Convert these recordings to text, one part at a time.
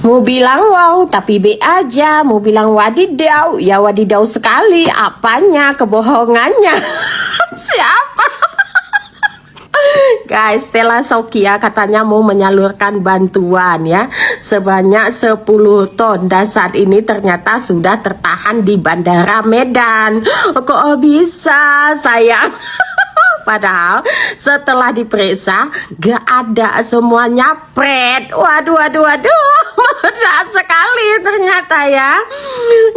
Mau bilang wow, tapi be aja. Mau bilang wadidaw, ya wadidaw sekali. Apanya kebohongannya? Siapa? Guys, Stella Sokia katanya mau menyalurkan bantuan ya sebanyak 10 ton dan saat ini ternyata sudah tertahan di Bandara Medan. Kok bisa sayang? Padahal setelah diperiksa gak ada, semuanya pret. Waduh, waduh, waduh, jahat sekali ternyata ya.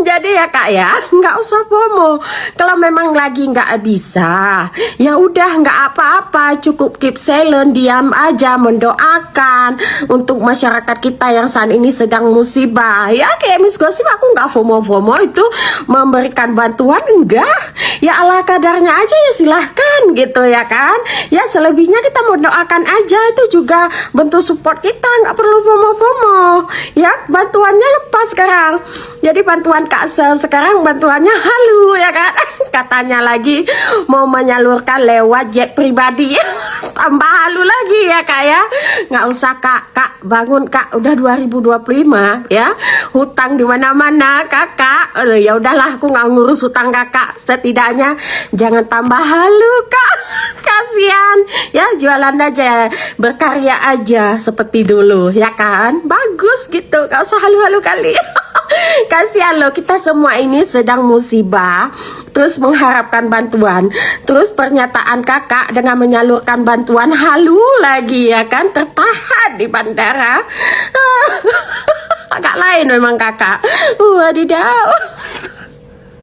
Jadi ya kak ya, nggak usah FOMO. Kalau memang lagi nggak bisa, ya udah nggak apa-apa, cukup keep silent, diam aja, mendoakan untuk masyarakat kita yang saat ini sedang musibah. Ya kayak Miss Gosip, aku nggak FOMO-FOMO itu memberikan bantuan, enggak. Ya ala kadarnya aja, ya silahkan gitu ya kan. Ya selebihnya kita mau doakan aja, itu juga bentuk support kita, nggak perlu FOMO-FOMO. Ya bantuannya pas sekarang. Jadi bantuan Kak Sel sekarang bantuannya halu ya kan. Katanya lagi mau menyalurkan lewat jet pribadi. Tambah halu lagi ya kak ya. Nggak usah kak bangun kak, udah 2025 ya, hutang di mana-mana kakak. Ya udahlah, aku nggak ngurus hutang kakak, setidaknya jangan tambah halu kak. Kasihan ya, jualan aja, berkarya aja seperti dulu ya kan, bagus gitu, nggak usah halu-halu kali. Kasihan loh, kita semua ini sedang musibah terus mengharapkan bantuan, terus pernyataan kakak dengan menyalurkan bantuan halu lagi ya kan, tertahan di bandara. Agak lain memang kakak. Wadidaw.